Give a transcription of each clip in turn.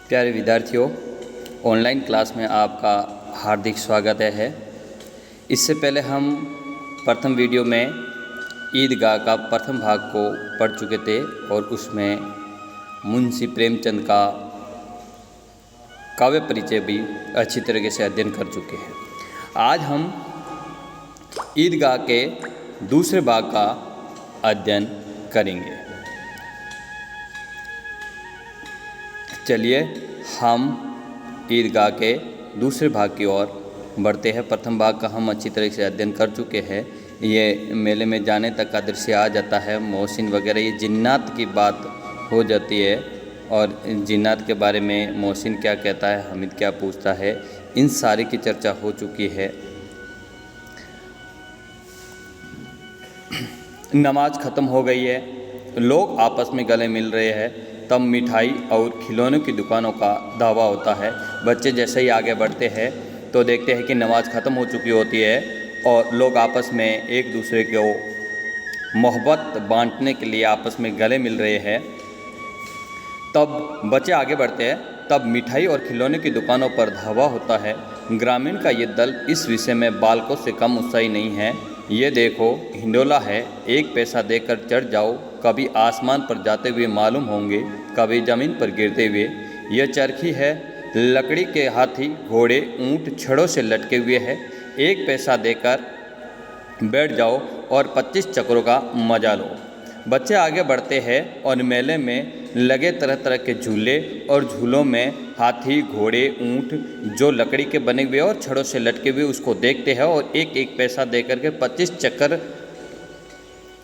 प्यारे विद्यार्थियों, online class में आपका हार्दिक स्वागत है। इससे पहले हम प्रथम वीडियो में ईदगाह का प्रथम भाग को पढ़ चुके थे और उसमें मुंशी प्रेमचंद का काव्य परिचय भी अच्छी तरीके से अध्ययन कर चुके हैं। आज हम ईदगाह के दूसरे भाग का अध्ययन करेंगे। चलिए हम ईदगाह के दूसरे भाग की ओर बढ़ते हैं। प्रथम भाग का हम अच्छी तरह से अध्ययन कर चुके हैं। ये मेले में जाने तक का दृश्य आ जाता है, मोहसिन वगैरह, ये जिन्नात की बात हो जाती है और जिन्नात के बारे में मोहसिन क्या कहता है, हामिद क्या पूछता है, इन सारी की चर्चा हो चुकी है। नमाज ख़त्म हो गई है, लोग आपस में गले मिल रहे हैं। तब मिठाई और खिलौनों की दुकानों का दावा होता है। बच्चे जैसे ही आगे बढ़ते हैं तो देखते हैं कि नमाज ख़त्म हो चुकी होती है और लोग आपस में एक दूसरे को मोहब्बत बांटने के लिए आपस में गले मिल रहे हैं। तब बच्चे आगे बढ़ते हैं, तब मिठाई और खिलौने की दुकानों पर धावा होता है। ग्रामीण का ये दल इस विषय में बालकों से कम उत्साही नहीं है। ये देखो, हिंडोला है, 1 पैसा देकर चढ़ जाओ, कभी आसमान पर जाते हुए मालूम होंगे, कभी ज़मीन पर गिरते हुए। यह चरखी है, लकड़ी के हाथी, घोड़े, ऊंट छड़ों से लटके हुए है। 1 पैसा देकर बैठ जाओ और 25 चक्रों का मजा लो। बच्चे आगे बढ़ते हैं और मेले में लगे तरह तरह के झूले और झूलों में हाथी, घोड़े, ऊंट जो लकड़ी के बने हुए और छड़ों से लटके हुए उसको देखते हैं और 1-1 पैसा देकर के 25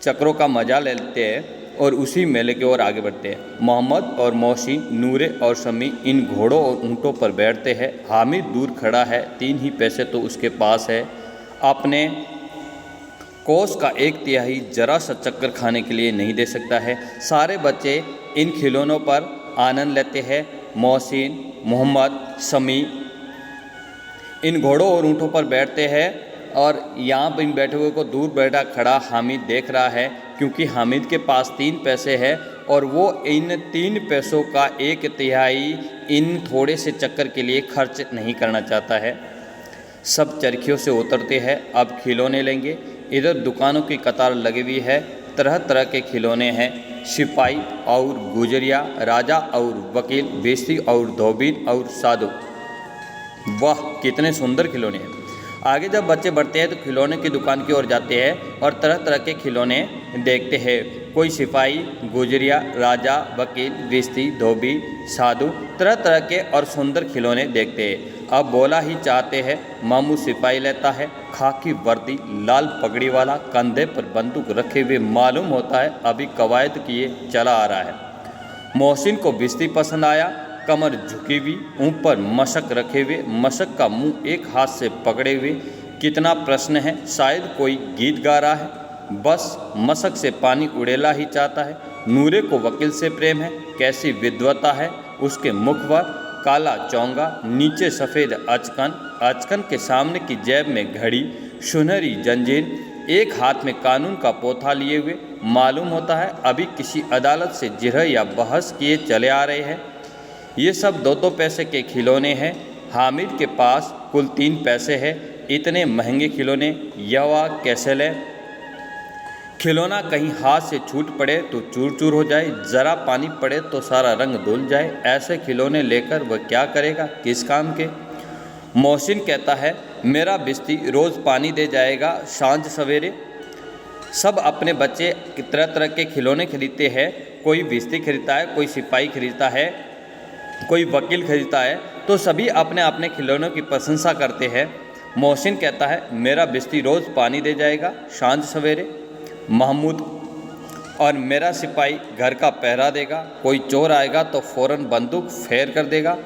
चक्रों का मजा लेते हैं और उसी मेले की ओर आगे बढ़ते हैं। मोहम्मद और मोहसिन, नूरे और शमी इन घोड़ों और ऊँटों पर बैठते हैं। हामिद दूर खड़ा है, 3 ही पैसे तो उसके पास है। अपने कोस का 1/3 जरा सा चक्कर खाने के लिए नहीं दे सकता है। सारे बच्चे इन खिलौनों पर आनंद लेते हैं। मोहसिन, मोहम्मद, शमी इन घोड़ों और ऊँटों पर बैठते हैं और यहाँ पर इन बैठे हुए को दूर बैठा खड़ा हामिद देख रहा है, क्योंकि हामिद के पास 3 पैसे है और वो इन 3 पैसों का 1/3 इन थोड़े से चक्कर के लिए खर्च नहीं करना चाहता है। सब चरखियों से उतरते हैं, अब खिलौने लेंगे। इधर दुकानों की कतार लगी हुई है, तरह तरह के खिलौने हैं। सिपाही और गुजरिया, राजा और वकील, बेस्ती और धोबीन और साधु। वाह, कितने सुंदर खिलौने हैं। आगे जब बच्चे बढ़ते हैं तो खिलौने की दुकान की ओर जाते हैं और तरह तरह के खिलौने देखते हैं। कोई सिपाही, गुजरिया, राजा, वकील, बेस्ती, धोबी, साधु, तरह तरह के और सुंदर खिलौने देखते हैं। अब बोला ही चाहते हैं। मामू सिपाही लेता है, खाकी वर्दी, लाल पगड़ी वाला, कंधे पर बंदूक रखे हुए, मालूम होता है अभी कवायद किए चला आ रहा है। मोहसिन को बिस्ती पसंद आया, कमर झुकी हुई, ऊपर मशक रखे हुए, मशक का मुंह एक हाथ से पकड़े हुए। कितना प्रश्न है, शायद कोई गीत गा रहा है, बस मशक से पानी उड़ेला ही चाहता है। नूरे को वकील से प्रेम है, कैसी विद्वता है उसके मुख पर। काला चौंगा, नीचे सफ़ेद अचकन, अचकन के सामने की जेब में घड़ी, सुनहरी जंजीर, एक हाथ में कानून का पोथा लिए हुए, मालूम होता है अभी किसी अदालत से जिरह या बहस किए चले आ रहे हैं। ये सब 2-2 पैसे के खिलौने हैं। हामिद के पास कुल 3 पैसे हैं। इतने महंगे खिलौने यवा कैसे लें? खिलौना कहीं हाथ से छूट पड़े तो चूर चूर हो जाए, ज़रा पानी पड़े तो सारा रंग धुल जाए। ऐसे खिलौने लेकर वह क्या करेगा, किस काम के? मोहसिन कहता है, मेरा बिस्ती रोज़ पानी दे जाएगा सांझ सवेरे। सब अपने बच्चे तरह तरह के खिलौने खरीदते हैं। कोई बिस्ती खरीदता है, कोई सिपाही खरीदता है, कोई वकील खरीदता है, तो सभी अपने अपने खिलौनों की प्रशंसा करते हैं। मोहसिन कहता है, मेरा बिस्ती रोज़ पानी दे जाएगा सांझ सवेरे। महमूद, और मेरा सिपाही घर का पहरा देगा, कोई चोर आएगा तो फ़ौरन बंदूक फेर कर देगा।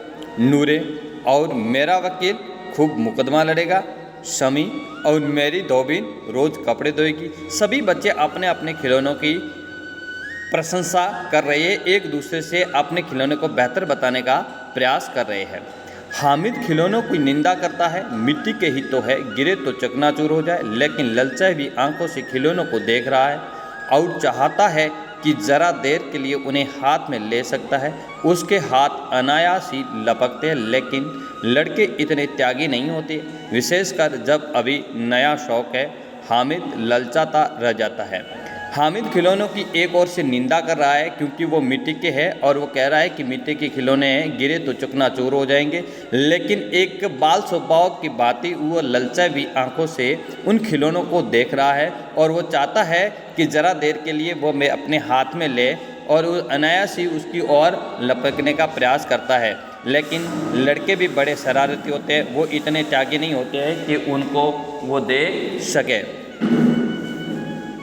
नूरे, और मेरा वकील खूब मुकदमा लड़ेगा। शमी, और मेरी धोबीन रोज़ कपड़े धोएगी। सभी बच्चे अपने अपने खिलौनों की प्रशंसा कर रहे हैं, एक दूसरे से अपने खिलौने को बेहतर बताने का प्रयास कर रहे हैं। हामिद खिलौनों की निंदा करता है, मिट्टी के ही तो है, गिरे तो चकनाचूर हो जाए, लेकिन ललचाई भी आंखों से खिलौनों को देख रहा है और चाहता है कि ज़रा देर के लिए उन्हें हाथ में ले सकता है। उसके हाथ अनायास ही लपकते हैं, लेकिन लड़के इतने त्यागी नहीं होते, विशेषकर जब अभी नया शौक है। हामिद ललचाता रह जाता है। हामिद खिलौनों की एक ओर से निंदा कर रहा है क्योंकि वो मिट्टी के हैं और वो कह रहा है कि मिट्टी के खिलौने हैं, गिरे तो चकनाचूर हो जाएंगे। लेकिन एक बाल स्वभाव की भांति वो ललचाई भी आंखों से उन खिलौनों को देख रहा है और वो चाहता है कि ज़रा देर के लिए वो मैं अपने हाथ में ले, और वो अनायास ही उसकी ओर लपकने का प्रयास करता है। लेकिन लड़के भी बड़े शरारती होते हैं, वो इतने त्यागी नहीं होते हैं कि उनको वो दे सके।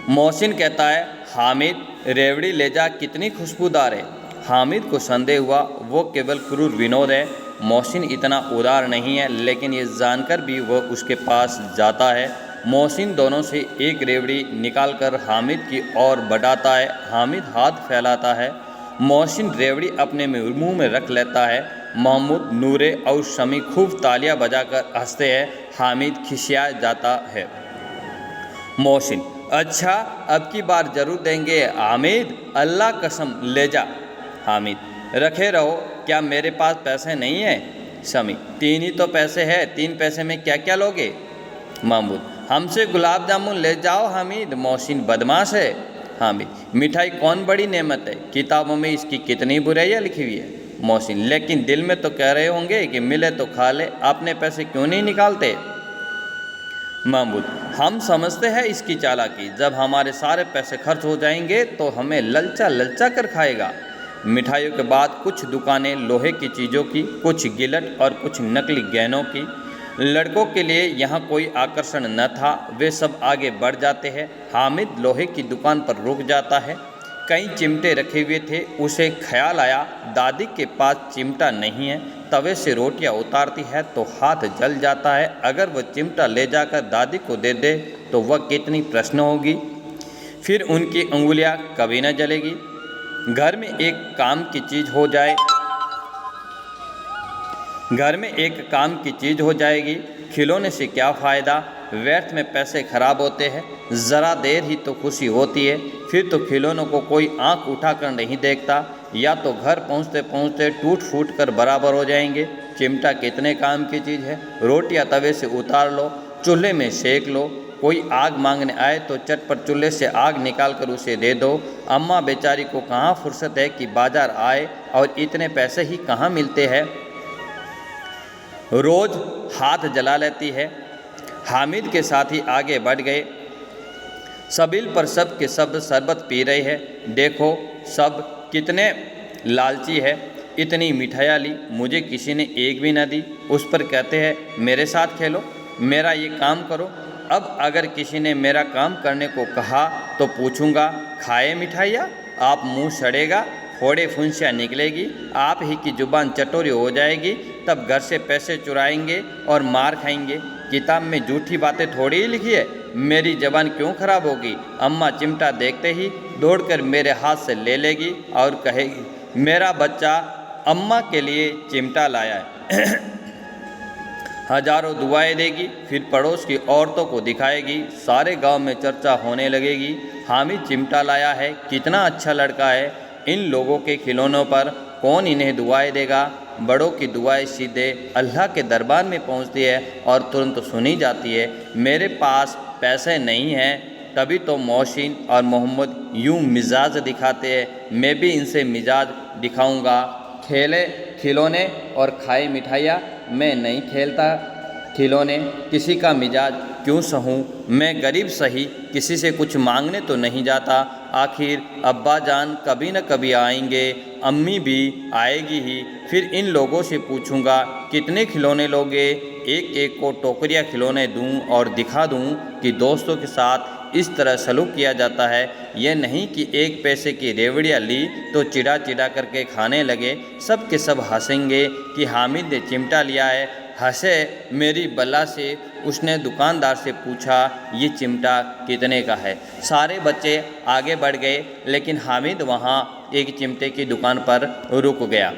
मोहसिन कहता है, हामिद रेवड़ी ले जा, कितनी खुशबूदार है। हामिद को संदेह हुआ वो केवल क्रूर विनोद है। मोहसिन इतना उदार नहीं है, लेकिन ये जानकर भी वह उसके पास जाता है। मोहसिन दोनों से एक रेवड़ी निकालकर हामिद की ओर बढ़ाता है। हामिद हाथ फैलाता है। मोहसिन रेवड़ी अपने मुंह में रख लेता है। महमूद, नूरे और शमी खूब तालियां बजाकर हंसते हैं। हामिद खिसिया जाता है। मोहसिन, अच्छा अब की बार जरूर देंगे। हामिद, अल्लाह कसम ले जा। हामिद, रखे रहो, क्या मेरे पास पैसे नहीं है। शमी, 3 ही तो पैसे है, 3 पैसे में क्या क्या लोगे। महमूद, हमसे गुलाब जामुन ले जाओ। हामिद, मोहसिन बदमाश है। हामिद, मिठाई कौन बड़ी नेमत है, किताबों में इसकी कितनी बुराइयाँ लिखी हुई है। मोहसिन, लेकिन दिल में तो कह रहे होंगे कि मिले तो खा ले, आपने पैसे क्यों नहीं निकालते। महमूद, हम समझते हैं इसकी चालाकी, जब हमारे सारे पैसे खर्च हो जाएंगे तो हमें ललचा ललचा कर खाएगा। मिठाइयों के बाद कुछ दुकानें लोहे की चीज़ों की, कुछ गिलट और कुछ नकली गहनों की। लड़कों के लिए यहाँ कोई आकर्षण न था, वे सब आगे बढ़ जाते हैं। हामिद लोहे की दुकान पर रुक जाता है। कई चिमटे रखे हुए थे। उसे ख्याल आया दादी के पास चिमटा नहीं है। तवे से रोटियां उतारती है तो हाथ जल जाता है। अगर वह चिमटा ले जाकर दादी को दे दे तो वह कितनी प्रश्न होगी, फिर उनकी उंगलियां कभी न जलेगी। घर में एक काम की चीज़ हो जाए, घर में एक काम की चीज़ हो जाएगी। खिलौने से क्या फ़ायदा, व्यर्थ में पैसे खराब होते हैं। ज़रा देर ही तो खुशी होती है, फिर तो खिलौनों को कोई आंख उठाकर नहीं देखता, या तो घर पहुंचते पहुंचते टूट फूट कर बराबर हो जाएंगे। चिमटा कितने काम की चीज़ है। रोटियां तवे से उतार लो, चूल्हे में सेक लो। कोई आग मांगने आए तो चटपट चूल्हे से आग निकाल कर उसे दे दो। अम्मा बेचारी को कहाँ फुर्सत है कि बाजार आए, और इतने पैसे ही कहाँ मिलते हैं। रोज़ हाथ जला लेती है। हामिद के साथ ही आगे बढ़ गए। सबील पर सब के सब शरबत पी रहे हैं। देखो सब कितने लालची है, इतनी मिठाइयाँ ली, मुझे किसी ने एक भी न दी। उस पर कहते हैं मेरे साथ खेलो, मेरा ये काम करो। अब अगर किसी ने मेरा काम करने को कहा तो पूछूंगा, खाए मिठाइयाँ। आप मुंह सड़ेगा, फोड़े फुंसियाँ निकलेगी, आप ही की जुबान चटोरी हो जाएगी। तब घर से पैसे चुराएंगे और मार खाएंगे। किताब में झूठी बातें थोड़ी ही लिखी है, मेरी जबान क्यों खराब होगी। अम्मा चिमटा देखते ही दौड़कर मेरे हाथ से ले लेगी और कहेगी मेरा बच्चा अम्मा के लिए चिमटा लाया है। हजारों दुआएं देगी, फिर पड़ोस की औरतों को दिखाएगी। सारे गांव में चर्चा होने लगेगी, हामिद चिमटा लाया है, कितना अच्छा लड़का है। इन लोगों के खिलौनों पर कौन इन्हें दुआएं देगा। बड़ों की दुआएं सीधे अल्लाह के दरबार में पहुंचती है और तुरंत सुनी जाती है। मेरे पास पैसे नहीं हैं, तभी तो मोहसिन और मोहम्मद यूं मिजाज दिखाते हैं। मैं भी इनसे मिजाज दिखाऊंगा। खेले खिलौने और खाए मिठाइयाँ, मैं नहीं खेलता खिलौने, किसी का मिजाज क्यों सहूँ। मैं गरीब सही, किसी से कुछ मांगने तो नहीं जाता। आखिर अब्बा जान कभी न कभी आएंगे, अम्मी भी आएगी ही। फिर इन लोगों से पूछूंगा कितने खिलौने लोगे। एक एक को टोकरियाँ खिलौने दूं और दिखा दूं कि दोस्तों के साथ इस तरह सलूक किया जाता है। यह नहीं कि एक पैसे की रेवड़ियाँ ली तो चिढ़ा चिढ़ा करके खाने लगे। सब के सब हंसेंगे कि हामिद ने चिमटा लिया है। हंसे मेरी बला से। उसने दुकानदार से पूछा ये चिमटा कितने का है। सारे बच्चे आगे बढ़ गए, लेकिन हामिद वहाँ एक चिमटे की दुकान पर रुक गया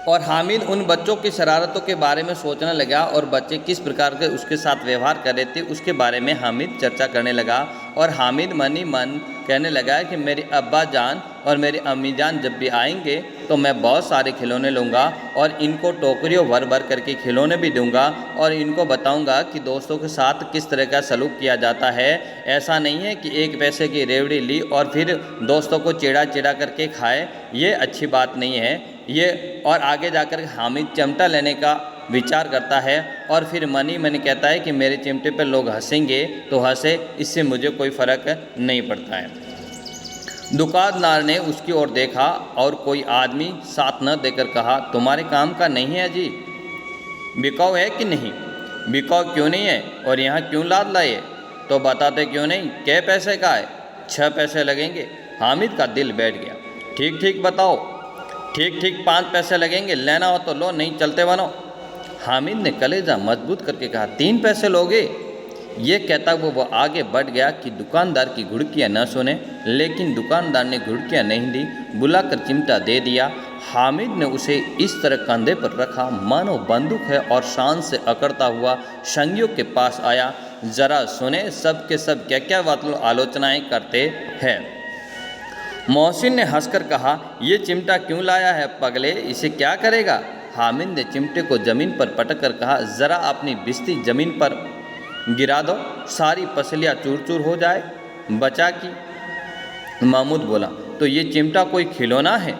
और हामिद उन बच्चों की शरारतों के बारे में सोचने लगा और बच्चे किस प्रकार के उसके साथ व्यवहार कर रहे थे उसके बारे में हामिद चर्चा करने लगा। और हामिद मनी मन कहने लगा कि मेरे अब्बा जान और मेरी अम्मी जान जब भी आएंगे तो मैं बहुत सारे खिलौने लूँगा और इनको टोकरियों भर भर करके खिलौने भी दूंगा और इनको बताऊंगा कि दोस्तों के साथ किस तरह का सलूक किया जाता है। ऐसा नहीं है कि 1 पैसे की रेवड़ी ली और फिर दोस्तों को चिढ़ा चिढ़ा करके खाए, ये अच्छी बात नहीं है ये। और आगे जाकर हामिद चिमटा लेने का विचार करता है और फिर मनी मनी कहता है कि मेरे चिमटे पर लोग हंसेंगे तो हंसे, इससे मुझे कोई फ़र्क नहीं पड़ता है। दुकानदार ने उसकी ओर देखा और कोई आदमी साथ न देकर कहा, तुम्हारे काम का नहीं है जी, बिकाऊ है कि नहीं? बिकाऊ क्यों नहीं है और यहाँ क्यों लाद लाए? तो बताते क्यों नहीं, कै पैसे का है? 6 पैसे लगेंगे। हामिद का दिल बैठ गया। ठीक ठीक बताओ। ठीक ठीक 5 पैसे लगेंगे, लेना हो तो लो, नहीं चलते बनो। हामिद ने कलेजा मजबूत करके कहा, 3 पैसे लोगे? ये कहता वो आगे बढ़ गया कि दुकानदार की घुड़कियाँ न सुने, लेकिन दुकानदार ने घुड़कियाँ नहीं दी, बुलाकर चिमटा दे दिया। हामिद ने उसे इस तरह कंधे पर रखा मानो बंदूक है और शान से अकड़ता हुआ संगियों के पास आया। जरा सुने सब के सब क्या क्या आलोचनाएं करते हैं। मोहसिन ने हंसकर कहा, ये चिमटा क्यों लाया है पगले, इसे क्या करेगा? हामिद ने चिमटे को ज़मीन पर पटक कर कहा, ज़रा अपनी बिस्ती ज़मीन पर गिरा दो, सारी पसलियाँ चूर चूर हो जाए। बचा की महमूद बोला, तो ये चिमटा कोई खिलौना है?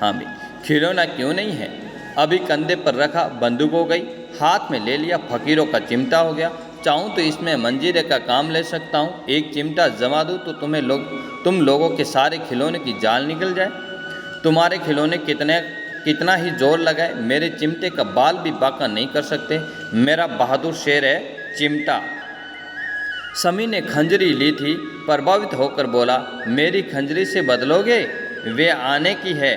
हामिद, खिलौना क्यों नहीं है, अभी कंधे पर रखा बंदूक हो गई, हाथ में ले लिया फ़कीरों का चिमटा हो गया। चाहूँ तो इसमें मंजीरे का काम ले सकता हूँ, एक चिमटा जमा दूँ तो तुम लोगों के सारे खिलौने की जाल निकल जाए। तुम्हारे खिलौने कितना ही जोर लगाए, मेरे चिमटे का बाल भी बांका नहीं कर सकते। मेरा बहादुर शेर है चिमटा। समी ने खंजरी ली थी, प्रभावित होकर बोला, मेरी खंजरी से बदलोगे? वे आने की है।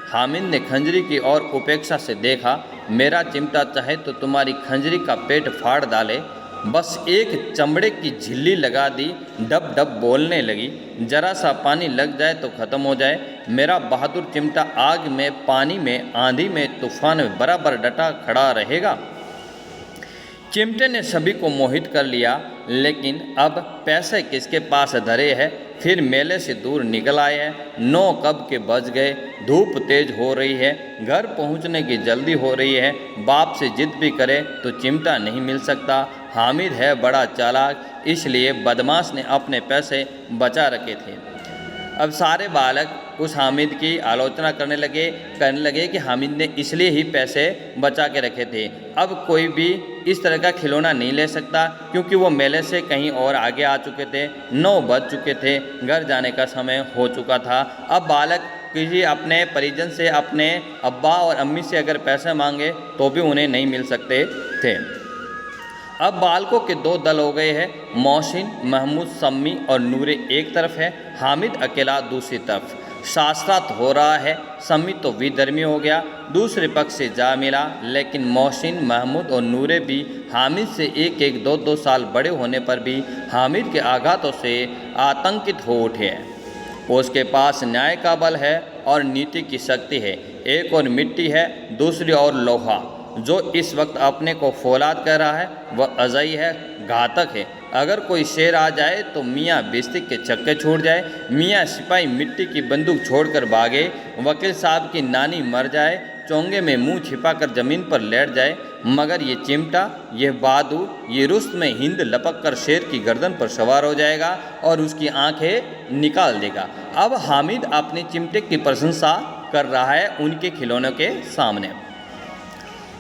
हामिद ने खंजरी की ओर उपेक्षा से देखा, मेरा चिमटा चाहे तो तुम्हारी खंजरी का पेट फाड़ डाले, बस एक चमड़े की झिल्ली लगा दी, डब डब बोलने लगी, जरा सा पानी लग जाए तो ख़त्म हो जाए। मेरा बहादुर चिमटा आग में, पानी में, आंधी में, तूफान में बराबर डटा खड़ा रहेगा। चिमटे ने सभी को मोहित कर लिया, लेकिन अब पैसे किसके पास धरे हैं? फिर मेले से दूर निकल आए हैं। 9 कब के बज गए, धूप तेज हो रही है, घर पहुंचने की जल्दी हो रही है। बाप से जिद भी करे तो चिमटा नहीं मिल सकता। हामिद है बड़ा चालाक, इसलिए बदमाश ने अपने पैसे बचा रखे थे। अब सारे बालक उस हामिद की आलोचना करने लगे कि हामिद ने इसलिए ही पैसे बचा के रखे थे। अब कोई भी इस तरह का खिलौना नहीं ले सकता, क्योंकि वो मेले से कहीं और आगे आ चुके थे। 9 बज चुके थे, घर जाने का समय हो चुका था। अब बालक किसी अपने परिजन से, अपने अब्बा और अम्मी से अगर पैसे मांगे तो भी उन्हें नहीं मिल सकते थे। अब बालकों के 2 दल हो गए हैं, मोहसिन, महमूद, सम्मी और नूरे एक तरफ है, हामिद अकेला दूसरी तरफ। शास्त्रार्थ हो रहा है। सम्मी तो विधर्मी हो गया, दूसरे पक्ष से जा मिला, लेकिन मोहसिन, महमूद और नूरे भी हामिद से 1-1, 2-2 साल बड़े होने पर भी हामिद के आघातों से आतंकित हो उठे हैं। उसके पास न्याय का बल है और नीति की शक्ति है। एक और मिट्टी है, दूसरी और लोहा। जो इस वक्त अपने को फौलाद कह रहा है वह अजई है, घातक है। अगर कोई शेर आ जाए तो मियाँ बिस्तिक के चक्के छूट जाए, मियाँ सिपाही मिट्टी की बंदूक छोड़कर भागे, वकील साहब की नानी मर जाए, चोंगे में मुंह छिपाकर ज़मीन पर लेट जाए, मगर ये चिमटा, ये बहादुर, ये रुस्त में हिंद लपक कर शेर की गर्दन पर सवार हो जाएगा और उसकी आंखें निकाल देगा। अब हामिद अपने चिमटे की प्रशंसा कर रहा है उनके खिलौनों के सामने।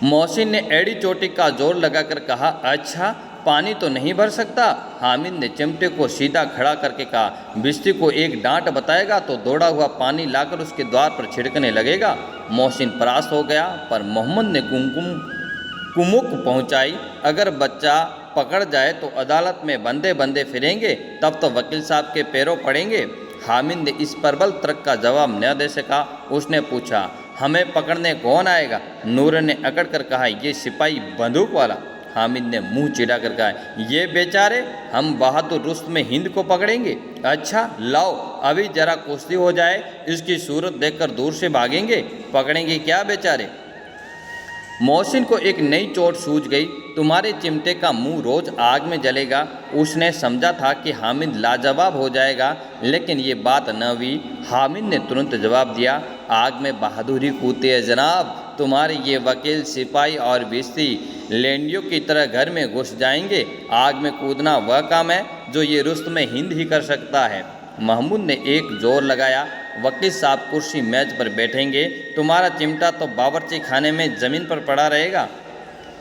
मोहसिन ने एड़ी चोटी का जोर लगाकर कहा, अच्छा पानी तो नहीं भर सकता? हामिद ने चिमटे को सीधा खड़ा करके कहा, बिस्ती को एक डांट बताएगा तो दौड़ा हुआ पानी लाकर उसके द्वार पर छिड़कने लगेगा। मोहसिन परास्त हो गया, पर मोहम्मद ने कुमुक पहुंचाई, अगर बच्चा पकड़ जाए तो अदालत में बंदे बंदे फिरेंगे, तब तो वकील साहब के पैरों पड़ेंगे। हामिद ने इस प्रबल तर्क का जवाब न दे सका। उसने पूछा, हमें पकड़ने कौन आएगा? नूर ने अकड़ कर कहा, ये सिपाही बंदूक वाला। हामिद ने मुंह चिढ़ा कर कहा, ये बेचारे, हम बहादुर रुस्त में हिंद को पकड़ेंगे? अच्छा लाओ, अभी जरा कुश्ती हो जाए, इसकी सूरत देखकर दूर से भागेंगे, पकड़ेंगे क्या बेचारे? मोहसिन को एक नई चोट सूझ गई। तुम्हारे चिमटे का मुंह रोज आग में जलेगा। उसने समझा था कि हामिद लाजवाब हो जाएगा, लेकिन ये बात न हुई। हामिद ने तुरंत जवाब दिया, आग में बहादुरी कूदती है जनाब। तुम्हारे ये वकील, सिपाही और बिस्ती लेंडियों की तरह घर में घुस जाएंगे। आग में कूदना वह काम है जो ये रुस्तम हिंद ही कर सकता है। महमूद ने एक जोर लगाया, वकील साहब कुर्सी मेज पर बैठेंगे, तुम्हारा चिमटा तो बावर्ची खाने में ज़मीन पर पड़ा रहेगा।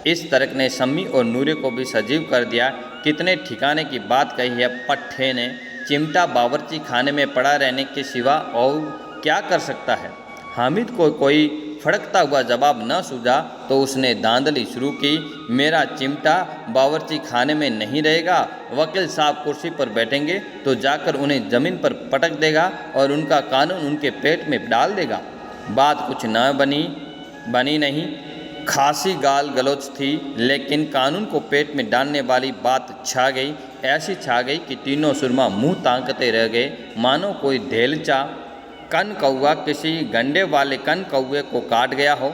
इस तरक ने शम्मी और नूरे को भी सजीव कर दिया। कितने ठिकाने की बात कही है पट्ठे ने। चिमटा बावर्ची खाने में पड़ा रहने के सिवा और क्या कर सकता है। हामिद को कोई फड़कता हुआ जवाब न सूझा तो उसने धांधली शुरू की, मेरा चिमटा बावर्ची खाने में नहीं रहेगा। वकील साहब कुर्सी पर बैठेंगे तो जाकर उन्हें ज़मीन पर पटक देगा और उनका कानून उनके पेट में डाल देगा। बात कुछ न बनी नहीं। खासी गाल गलौच थी, लेकिन कानून को पेट में डालने वाली बात छा गई। ऐसी छा गई कि तीनों सुरमा मुंह ताकते रह गए, मानो कोई धेलचा कन कौआ किसी गंडे वाले कन कौए को काट गया हो।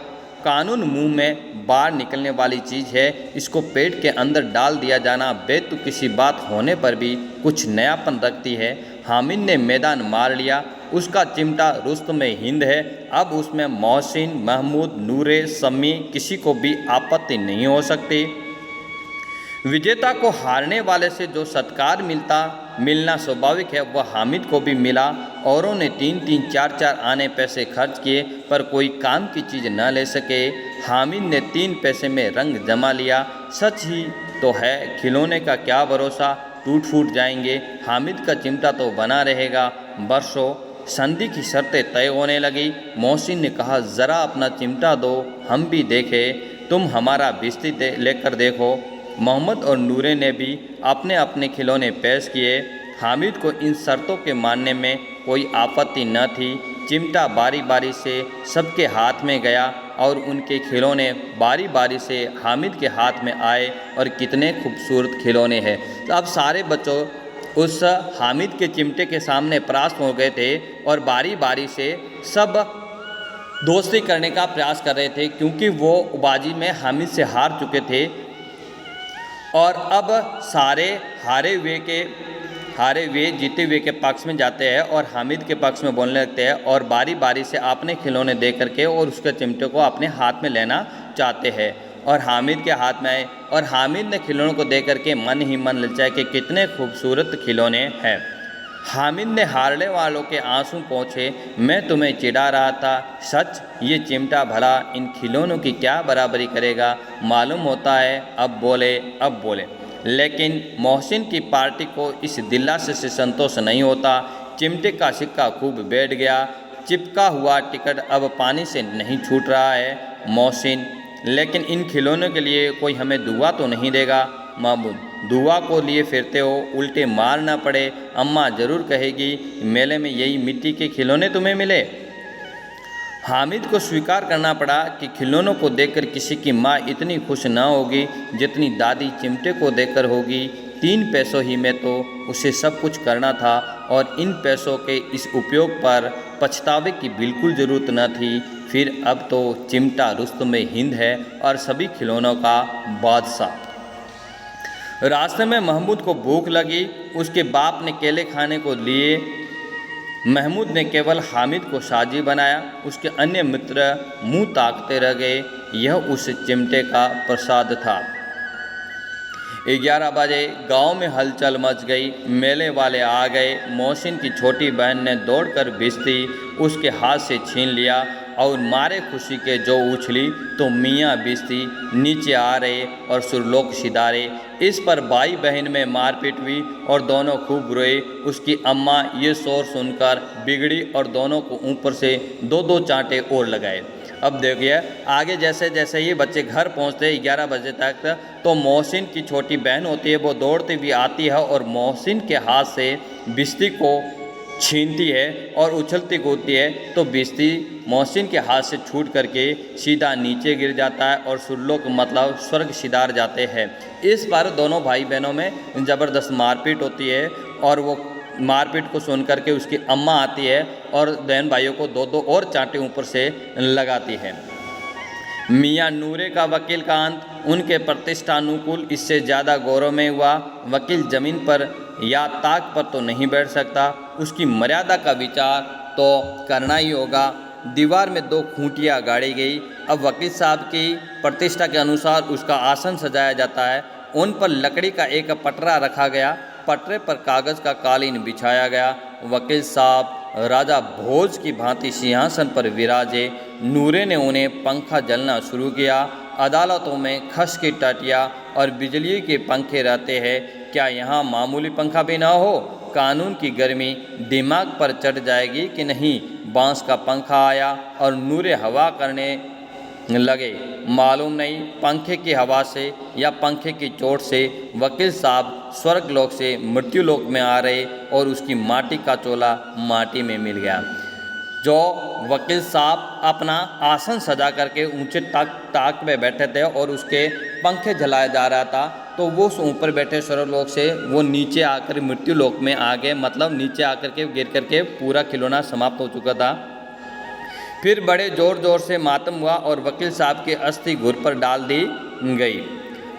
कानून मुंह में बाहर निकलने वाली चीज़ है, इसको पेट के अंदर डाल दिया जाना बेतु किसी बात होने पर भी कुछ नयापन रखती है। हामिद ने मैदान मार लिया। उसका चिमटा रुस्तम हिंद है। अब उसमें मोहसिन, महमूद, नूरे, शम्मी किसी को भी आपत्ति नहीं हो सकती। विजेता को हारने वाले से जो सत्कार मिलना स्वाभाविक है, वह हामिद को भी मिला। औरों ने 3-3, 4-4 आने पैसे खर्च किए पर कोई काम की चीज़ न ले सके। हामिद ने 3 पैसे में रंग जमा लिया। सच ही तो है, खिलौने का क्या भरोसा, टूट फूट जाएंगे। हामिद का चिमटा तो बना रहेगा बरसों। संधि की शर्तें तय होने लगी। मोहसिन ने कहा, ज़रा अपना चिमटा दो, हम भी देखें। तुम हमारा बिस्ती लेकर देखो। मोहम्मद और नूरे ने भी अपने अपने खिलौने पेश किए। हामिद को इन शर्तों के मानने में कोई आपत्ति न थी। चिमटा बारी बारी से सबके हाथ में गया और उनके खिलौने बारी बारी से हामिद के हाथ में आए। और कितने खूबसूरत खिलौने हैं। तो अब सारे बच्चों उस हामिद के चिमटे के सामने परास्त हो गए थे और बारी बारी से सब दोस्ती करने का प्रयास कर रहे थे, क्योंकि वो बाजी में हामिद से हार चुके थे। और अब सारे हारे हुए जीते हुए के पक्ष में जाते हैं और हामिद के पक्ष में बोलने लगते हैं और बारी बारी से अपने खिलौने दे करके और उसके चिमटे को अपने हाथ में लेना चाहते हैं और हामिद के हाथ में आए। और हामिद ने खिलौनों को दे करके मन ही मन ललचाए कि कितने खूबसूरत खिलौने हैं। हामिद ने हारने वालों के आंसू पोंछे, मैं तुम्हें चिढ़ा रहा था, सच ये चिमटा भला इन खिलौनों की क्या बराबरी करेगा। मालूम होता है अब बोले। लेकिन मोहसिन की पार्टी को इस दिलासे से संतोष नहीं होता। चिमटे का सिक्का खूब बैठ गया। चिपका हुआ टिकट अब पानी से नहीं छूट रहा है। मोहसिन, लेकिन इन खिलौनों के लिए कोई हमें दुआ तो नहीं देगा। महमूद, दुआ को लिए फिरते हो, उल्टे मार ना पड़े। अम्मा ज़रूर कहेगी मेले में यही मिट्टी के खिलौने तुम्हें मिले। हामिद को स्वीकार करना पड़ा कि खिलौनों को देखकर किसी की माँ इतनी खुश न होगी जितनी दादी चिमटे को देखकर होगी। 3 पैसों ही में तो उसे सब कुछ करना था और इन पैसों के इस उपयोग पर पछतावे की बिल्कुल ज़रूरत न थी। फिर अब तो चिमटा रुस्तम हिंद है और सभी खिलौनों का बादशाह। रास्ते में महमूद को भूख लगी। उसके बाप ने केले खाने को लिए। महमूद ने केवल हामिद को साजी बनाया। उसके अन्य मित्र मुंह ताकते रह गए। यह उस चिमटे का प्रसाद था। 11 बजे गांव में हलचल मच गई। मेले वाले आ गए। मोहसिन की छोटी बहन ने दौड़कर बिस्ती उसके हाथ से छीन लिया और मारे खुशी के जो उछली तो मियाँ बिस्ती नीचे आ रहे और सुरलोक सिधारे। इस पर भाई बहन में मारपीट हुई और दोनों खूब रोए। उसकी अम्मा ये शोर सुनकर बिगड़ी और दोनों को ऊपर से 2-2 चांटे और लगाए। अब देखिए आगे जैसे जैसे ये बच्चे घर पहुंचते 11 बजे तक, तो मोहसिन की छोटी बहन होती है, वो दौड़ती हुई आती है और मोहसिन के हाथ से बिस्ती को छीनती है और उछलती कूदती है। तो बिस्ती मोहसिन के हाथ से छूट करके सीधा नीचे गिर जाता है और सुरलोक मतलब स्वर्ग सिधार जाते हैं। इस पर दोनों भाई बहनों में ज़बरदस्त मारपीट होती है और वो मारपीट को सुन करके उसकी अम्मा आती है और बहन भाइयों को 2-2 और चांटे ऊपर से लगाती है। मियाँ नूरे का वकील का अंत उनके प्रतिष्ठानुकूल इससे ज़्यादा गौरव में हुआ। वकील ज़मीन पर या ताक पर तो नहीं बैठ सकता, उसकी मर्यादा का विचार तो करना ही होगा। दीवार में 2 खूंटियाँ गाड़ी गई। अब वकील साहब की प्रतिष्ठा के अनुसार उसका आसन सजाया जाता है। उन पर लकड़ी का एक पटरा रखा गया, पटरे पर कागज़ का कालीन बिछाया गया। वकील साहब राजा भोज की भांति सिंहासन पर विराजे। नूरे ने उन्हें पंखा जलना शुरू किया। अदालतों में खस की टटिया और बिजली के पंखे रहते हैं, क्या यहाँ मामूली पंखा भी ना हो? कानून की गर्मी दिमाग पर चढ़ जाएगी कि नहीं? बांस का पंखा आया और नूरे हवा करने लगे। मालूम नहीं पंखे की हवा से या पंखे की चोट से वकील साहब स्वर्गलोक से मृत्युलोक में आ रहे और उसकी माटी का चोला माटी में मिल गया। जो वकील साहब अपना आसन सजा करके ऊंचे ताक पे बैठे थे और उसके पंखे जलाया जा रहा था, तो वो उस ऊपर बैठे स्वर्गलोक से वो नीचे आकर मृत्युलोक में आ गए। मतलब नीचे आकर के गिर करके पूरा खिलौना समाप्त हो चुका था। फिर बड़े ज़ोर ज़ोर से मातम हुआ और वकील साहब की अस्थि घुर पर डाल दी गई।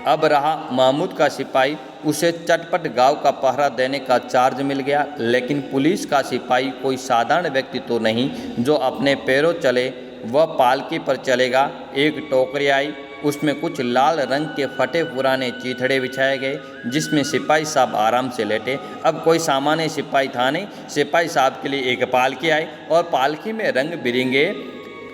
अब रहा महमूद का सिपाही, उसे चटपट गांव का पहरा देने का चार्ज मिल गया। लेकिन पुलिस का सिपाही कोई साधारण व्यक्ति तो नहीं जो अपने पैरों चले, वह पालकी पर चलेगा। एक टोकरी आई, उसमें कुछ लाल रंग के फटे पुराने चीथड़े बिछाए गए जिसमें सिपाही साहब आराम से लेटे। अब कोई सामान्य सिपाही था नहीं। सिपाही साहब के लिए एक पालकी आई और पालकी में रंग बिरंगे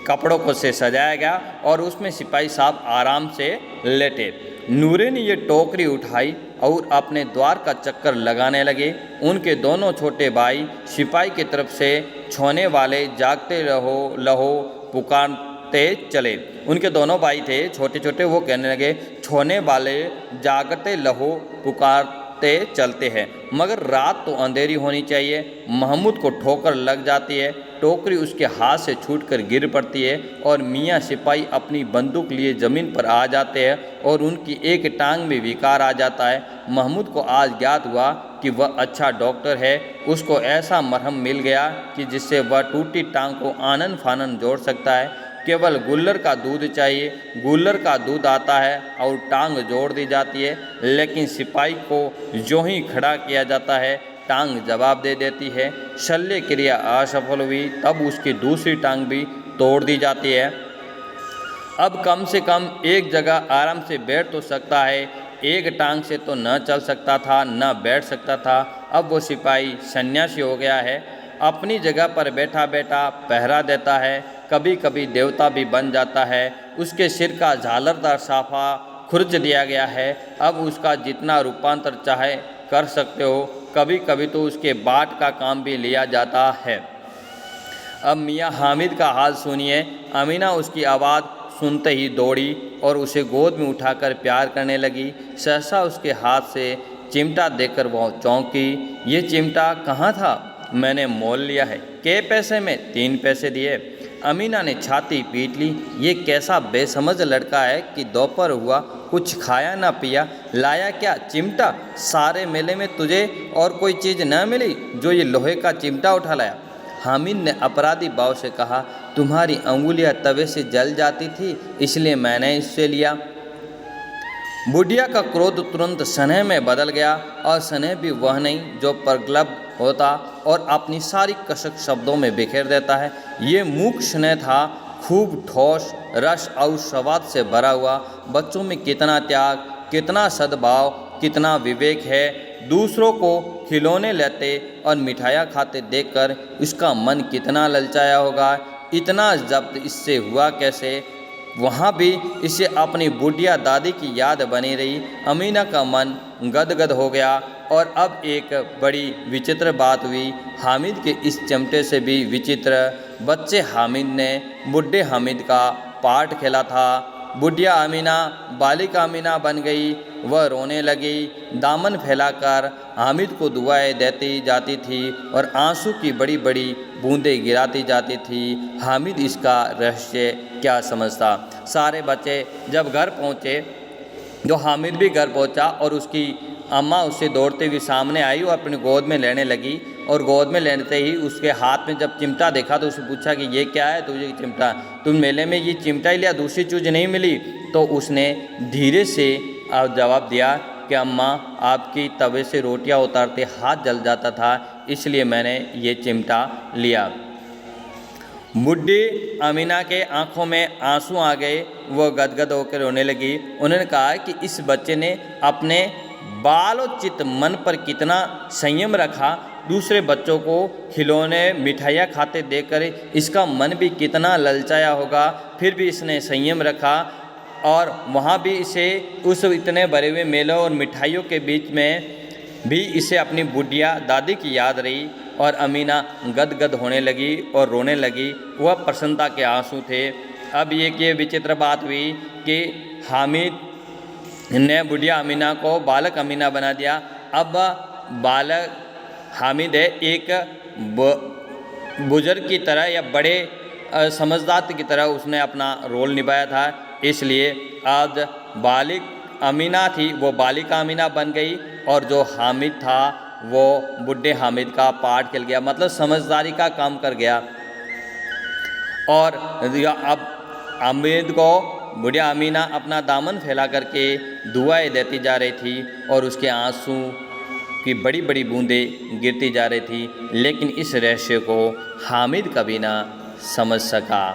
कपड़ों को से सजाया गया और उसमें सिपाही साहब आराम से लेटे। नूरे ने ये टोकरी उठाई और अपने द्वार का चक्कर लगाने लगे। उनके दोनों छोटे भाई सिपाही की तरफ से छोने वाले जागते रहो लहो पुकारते चले। उनके दोनों भाई थे छोटे छोटे, वो कहने लगे छोने वाले जागते लहो पुकारते चलते हैं, मगर रात तो अंधेरी होनी चाहिए। महमूद को ठोकर लग जाती है, टोकरी उसके हाथ से छूटकर गिर पड़ती है और मियाँ सिपाही अपनी बंदूक लिए ज़मीन पर आ जाते हैं और उनकी एक टांग में विकार आ जाता है। महमूद को आज ज्ञात हुआ कि वह अच्छा डॉक्टर है। उसको ऐसा मरहम मिल गया कि जिससे वह टूटी टांग को आनन फानन जोड़ सकता है। केवल गुल्लर का दूध चाहिए, गुल्लर का दूध आता है और टांग जोड़ दी जाती है। लेकिन सिपाही को जो ही खड़ा किया जाता है, टांग जवाब दे देती है। शल्य क्रिया असफल हुई, तब उसकी दूसरी टांग भी तोड़ दी जाती है। अब कम से कम एक जगह आराम से बैठ तो सकता है, एक टांग से तो न चल सकता था न बैठ सकता था। अब वो सिपाही सन्यासी हो गया है, अपनी जगह पर बैठा बैठा पहरा देता है, कभी कभी देवता भी बन जाता है। उसके सिर का झालरदार साफा खुर्च दिया गया है, अब उसका जितना रूपांतर चाहे कर सकते हो। कभी कभी तो उसके बाट का काम भी लिया जाता है। अब मियाँ हामिद का हाल सुनिए। अमीना उसकी आवाज़ सुनते ही दौड़ी और उसे गोद में उठाकर प्यार करने लगी। सहसा उसके हाथ से चिमटा देखकर वह चौंकी। ये चिमटा कहाँ था? मैंने मोल लिया है। के पैसे में? 3 पैसे दिए। अमीना ने छाती पीट ली। ये कैसा बेसमझ लड़का है कि दोपहर हुआ कुछ खाया ना पिया, लाया क्या? चिमटा। सारे मेले में तुझे और कोई चीज़ न मिली जो ये लोहे का चिमटा उठा लाया? हामिद ने अपराधी भाव से कहा, तुम्हारी अंगुलियां तवे से जल जाती थी इसलिए मैंने इससे लिया। बुढ़िया का क्रोध तुरंत स्नेह में बदल गया और स्नेह भी वह नहीं जो प्रगल्भ होता और अपनी सारी कसक शब्दों में बिखेर देता है। ये मूक स्नेह था, खूब ठोस रस और स्वाद से भरा हुआ। बच्चों में कितना त्याग, कितना सद्भाव, कितना विवेक है। दूसरों को खिलौने लेते और मिठाइयाँ खाते देखकर उसका मन कितना ललचाया होगा। इतना जब्त इससे हुआ कैसे? वहाँ भी इसे अपनी बुढ़िया दादी की याद बनी रही। अमीना का मन गदगद हो गया। और अब एक बड़ी विचित्र बात हुई। हामिद के इस चिमटे से भी विचित्र। बच्चे हामिद ने बुढ़े हामिद का पार्ट खेला था। बुढ़िया अमीना बालिका अमीना बन गई। वह रोने लगी, दामन फैलाकर हामिद को दुआएं देती जाती थी और आंसू की बड़ी बड़ी बूंदें गिराती जाती थी। हामिद इसका रहस्य क्या समझता। सारे बच्चे जब घर पहुँचे, जो हामिद भी घर पहुँचा और उसकी अम्मा उससे दौड़ते हुए सामने आई और अपनी गोद में लेने लगी। और गोद में लेते ही उसके हाथ में जब चिमटा देखा तो उसने पूछा कि ये क्या है तुझे चिमटा, तुम मेले में ये चिमटा ही लिया, दूसरी चीज़ नहीं मिली? तो उसने धीरे से जवाब दिया कि अम्मा आपकी तवे से रोटियां उतारते हाथ जल जाता था, इसलिए मैंने ये चिमटा लिया। बूढ़ी अमीना के आंखों में आंसू आ गए, वो गदगद होकर रोने लगी। उन्होंने कहा कि इस बच्चे ने अपने बालोचित मन पर कितना संयम रखा, दूसरे बच्चों को खिलौने मिठाइयाँ खाते देखकर इसका मन भी कितना ललचाया होगा, फिर भी इसने संयम रखा। और वहाँ भी इसे उस इतने भरे हुए मेलों और मिठाइयों के बीच में भी इसे अपनी बुढ़िया दादी की याद रही और अमीना गदगद होने लगी और रोने लगी। वह प्रसन्नता के आंसू थे। अब ये विचित्र बात हुई कि हामिद ने बुढ़िया अमीना को बालक अमीना बना दिया। अब बालक हामिद है एक बुजुर्ग की तरह या बड़े समझदार की तरह उसने अपना रोल निभाया था, इसलिए आज बालिक अमीना थी वो बालिका अमीना बन गई और जो हामिद था वो बुढ़े हामिद का पार्ट खेल गया, मतलब समझदारी का काम कर गया। और अब हामिद को बुढ़िया अमीना अपना दामन फैला करके दुआएं देती जा रही थी और उसके आंसू की बड़ी बड़ी बूंदें गिरती जा रही थी, लेकिन इस रहस्य को हामिद कभी ना समझ सका।